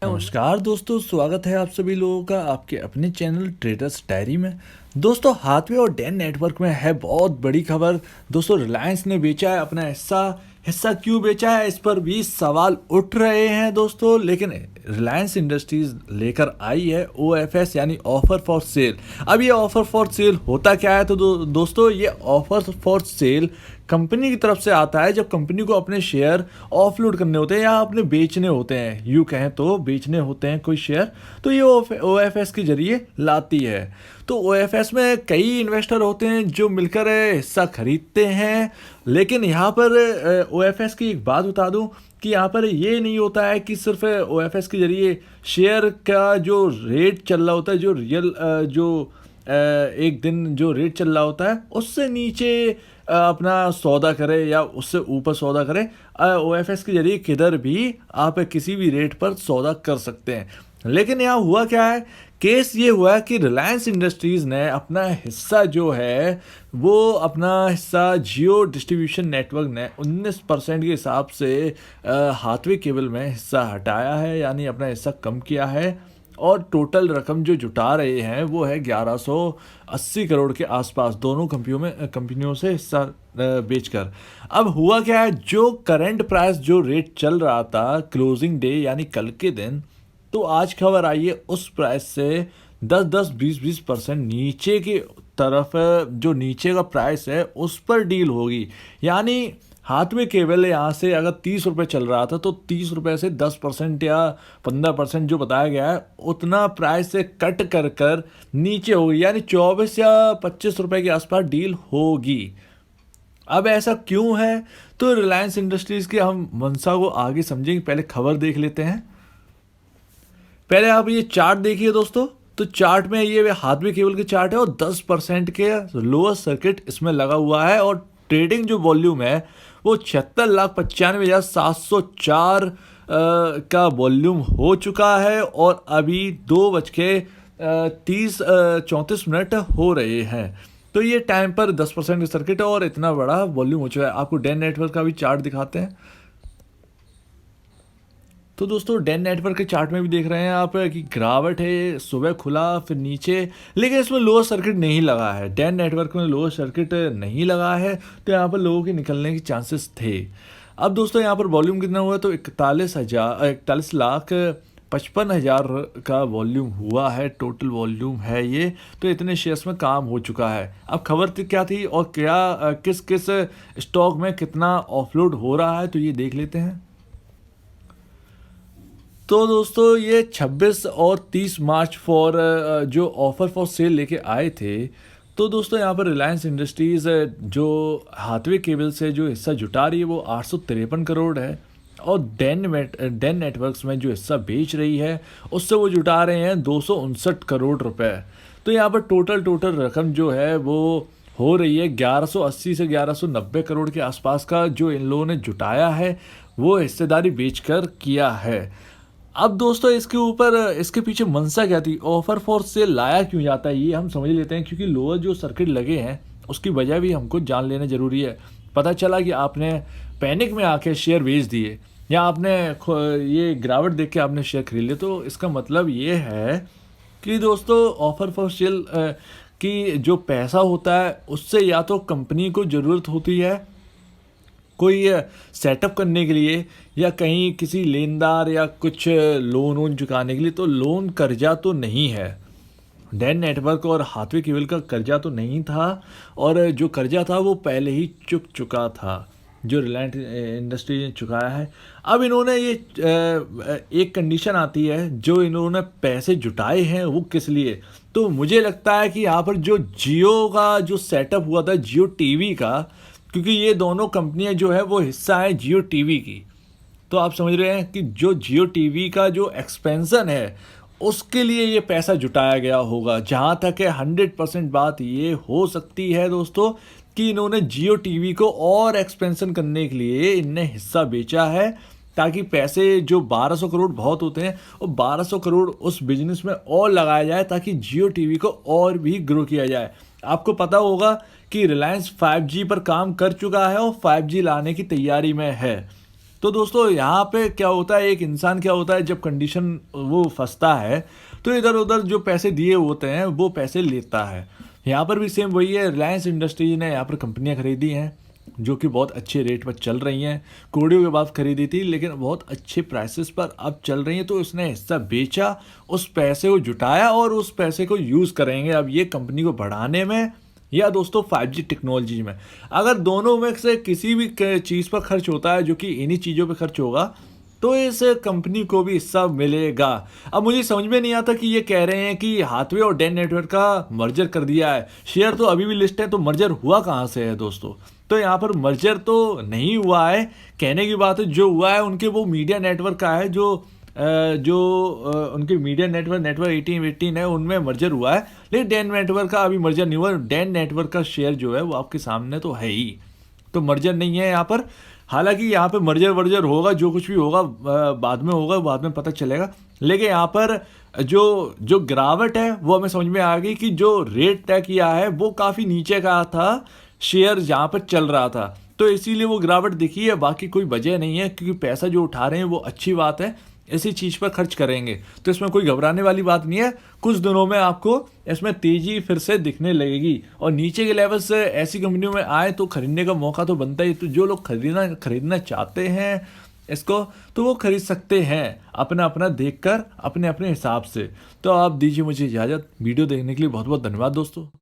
नमस्कार दोस्तों, स्वागत है आप सभी लोगों का आपके अपने चैनल ट्रेडर्स डायरी में। दोस्तों, हाथवे और डैन नेटवर्क में है बहुत बड़ी खबर। दोस्तों, रिलायंस ने बेचा है अपना हिस्सा। हिस्सा क्यों बेचा है, इस पर भी सवाल उठ रहे हैं दोस्तों। लेकिन रिलायंस इंडस्ट्रीज लेकर आई है OFS यानी ऑफर फॉर सेल। अब ये ऑफर फॉर सेल होता क्या है, तो दोस्तों ये ऑफर फॉर सेल कंपनी की तरफ से आता है जब कंपनी को अपने शेयर ऑफलोड करने होते हैं या अपने बेचने होते हैं, यूँ कहें तो बेचने होते हैं कोई शेयर, तो ये OFS के जरिए लाती है। तो OFS में कई इन्वेस्टर होते हैं जो मिलकर हिस्सा खरीदते हैं। लेकिन यहाँ पर OFS की एक बात बता दूं कि यहाँ पर ये नहीं होता है कि सिर्फ OFS के जरिए शेयर का जो रेट चल रहा होता है, जो रियल एक दिन जो रेट चल रहा होता है उससे नीचे अपना सौदा करे या उससे ऊपर सौदा करे, OFS के जरिए किधर भी आप किसी भी रेट पर सौदा कर सकते हैं। लेकिन यहाँ हुआ क्या है, केस ये हुआ कि रिलायंस इंडस्ट्रीज़ ने अपना हिस्सा जो है वो अपना हिस्सा जियो डिस्ट्रीब्यूशन नेटवर्क ने 19% के हिसाब से हाथवे केबल में हिस्सा हटाया है, यानी अपना हिस्सा कम किया है। और टोटल रकम जो जुटा रहे हैं वो है 1180 करोड़ के आसपास, दोनों कंपनियों से हिस्सा बेचकर। अब हुआ क्या है, जो करंट प्राइस जो रेट चल रहा था क्लोजिंग डे यानी कल के दिन, तो आज खबर आई है उस प्राइस से 10-20% नीचे की तरफ, जो नीचे का प्राइस है उस पर डील होगी। यानी हाथवे केबल यहाँ से अगर 30 रुपये चल रहा था तो 30 रुपये से 10% या 15% जो बताया गया है उतना प्राइस से कट कर कर नीचे होगी, यानी 24 या 25 रुपये के आसपास डील होगी। अब ऐसा क्यों है, तो रिलायंस इंडस्ट्रीज़ के हम मंशा को आगे समझेंगे, पहले खबर देख लेते हैं। पहले आप ये चार्ट देखिए दोस्तों, तो चार्ट में ये हाथवे केबल के चार्ट है और 10% के लोअर सर्किट इसमें लगा हुआ है और ट्रेडिंग जो वॉल्यूम है वो 76,95,704 का वॉल्यूम हो चुका है और अभी 2:34 हो रहे हैं। तो ये टाइम पर 10% के सर्किट है और इतना बड़ा वॉल्यूम हो चुका है। आपको डैन नेटवर्क का भी चार्ट दिखाते हैं। तो दोस्तों, डैन नेटवर्क के चार्ट में भी देख रहे हैं आप कि गिरावट है, सुबह खुला फिर नीचे, लेकिन इसमें लोअर सर्किट नहीं लगा है। डैन नेटवर्क में लोअर सर्किट नहीं लगा है, तो यहाँ पर लोगों के निकलने के चांसेस थे। अब दोस्तों, यहाँ पर वॉल्यूम कितना हुआ, तो 41,55,000 का वॉल्यूम हुआ है, टोटल वॉल्यूम है ये। तो इतने शेयर्स में काम हो चुका है। अब खबर क्या थी और क्या किस किस स्टॉक में कितना ऑफलोड हो रहा है, तो ये देख लेते हैं। तो दोस्तों, ये 26 और 30 मार्च जो ऑफर फॉर सेल लेके आए थे, तो दोस्तों यहाँ पर रिलायंस इंडस्ट्रीज़ जो हाथवे केबल से जो हिस्सा जुटा रही है वो 853 करोड़ है और डैन नेटवर्क्स में जो हिस्सा बेच रही है उससे वो जुटा रहे हैं 259 करोड़ रुपए। तो यहाँ पर टोटल रकम जो है वो हो रही है 1180 से 1190 करोड़ के आसपास का, जो इन लोगों ने जुटाया है वो हिस्सेदारी बेचकर किया है। अब दोस्तों, इसके पीछे मंशा क्या थी, ऑफर फॉर सेल लाया क्यों जाता है, ये हम समझ लेते हैं। क्योंकि लोअर जो सर्किट लगे हैं उसकी वजह भी हमको जान लेना जरूरी है। पता चला कि आपने पैनिक में आके शेयर बेच दिए या आपने ये गिरावट देख के आपने शेयर खरीद लिए, तो इसका मतलब ये है कि दोस्तों ऑफर फॉर सेल की जो पैसा होता है उससे या तो कंपनी को ज़रूरत होती है कोई सेटअप करने के लिए या कहीं किसी लेनदार या कुछ लोन चुकाने के लिए, तो लोन कर्जा तो नहीं है। डैन नेटवर्क और हाथवे केबल का कर्जा तो नहीं था और जो कर्जा था वो पहले ही चुक चुका था, जो रिलायंस इंडस्ट्री ने चुकाया है। अब इन्होंने ये एक कंडीशन आती है, जो इन्होंने पैसे जुटाए हैं वो किस लिए, तो मुझे लगता है कि यहाँ पर जो जियो का जो सेटअप हुआ था, जियो टीवी का, क्योंकि ये दोनों कंपनियां जो है वो हिस्सा है जियो टीवी की, तो आप समझ रहे हैं कि जो जियो टीवी का जो एक्सपेंशन है उसके लिए ये पैसा जुटाया गया होगा। जहाँ तक है 100% बात ये हो सकती है दोस्तों कि इन्होंने जियो टीवी को और एक्सपेंशन करने के लिए इनने हिस्सा बेचा है, ताकि पैसे जो 1200 करोड़ बहुत होते हैं और 1200 करोड़ उस बिजनेस में और लगाया जाए ताकि जियो टीवी को और भी ग्रो किया जाए। आपको पता होगा कि रिलायंस 5G पर काम कर चुका है और 5G लाने की तैयारी में है। तो दोस्तों यहाँ पे क्या होता है, एक इंसान क्या होता है जब कंडीशन वो फंसता है तो इधर उधर जो पैसे दिए होते हैं वो पैसे लेता है। यहाँ पर भी सेम वही है। रिलायंस इंडस्ट्रीज ने यहाँ पर कंपनियाँ खरीदी हैं जो कि बहुत अच्छे रेट पर चल रही हैं। कोडियों के बाद खरीदी थी लेकिन बहुत अच्छे प्राइसेस पर अब चल रही हैं, तो उसने हिस्सा बेचा, उस पैसे को जुटाया और उस पैसे को यूज़ करेंगे अब ये कंपनी को बढ़ाने में या दोस्तों 5G टेक्नोलॉजी में। अगर दोनों में से किसी भी चीज़ पर खर्च होता है जो कि इन्हीं चीज़ों पर खर्च होगा तो इस कंपनी को भी हिस्सा मिलेगा। अब मुझे समझ में नहीं आता कि ये कह रहे हैं कि हाथवे और डेन नेटवर्क का मर्जर कर दिया है। शेयर तो अभी भी लिस्ट है, तो मर्जर हुआ कहाँ से है दोस्तों? तो यहाँ पर मर्जर तो नहीं हुआ है, कहने की बात है। जो हुआ है उनके वो मीडिया नेटवर्क का है, उनके मीडिया नेटवर्क 18 है, उनमें मर्जर हुआ है। लेकिन डेन नेटवर्क का अभी मर्जर नहीं हुआ। डेन नेटवर्क का शेयर जो है वो आपके सामने तो है ही, तो मर्जर नहीं है यहाँ पर। हालांकि यहाँ पे मर्जर वर्जर होगा, जो कुछ भी होगा बाद में होगा, बाद में पता चलेगा। लेकिन यहाँ पर जो जो गिरावट है वो हमें समझ में आ गई कि जो रेट तय किया है वो काफ़ी नीचे का था, शेयर जहाँ पर चल रहा था, तो इसीलिए वो गिरावट दिखी है। बाकी कोई वजह नहीं है, क्योंकि पैसा जो उठा रहे हैं वो अच्छी बात है, इसी चीज़ पर खर्च करेंगे तो इसमें कोई घबराने वाली बात नहीं है। कुछ दिनों में आपको इसमें तेजी फिर से दिखने लगेगी और नीचे के लेवल से ऐसी कंपनियों में आए तो खरीदने का मौका तो बनता ही। तो जो लोग खरीदना चाहते हैं इसको, तो वो खरीद सकते हैं अपना अपना देखकर, अपने अपने हिसाब से। तो आप दीजिए मुझे इजाज़त। वीडियो देखने के लिए बहुत बहुत धन्यवाद दोस्तों।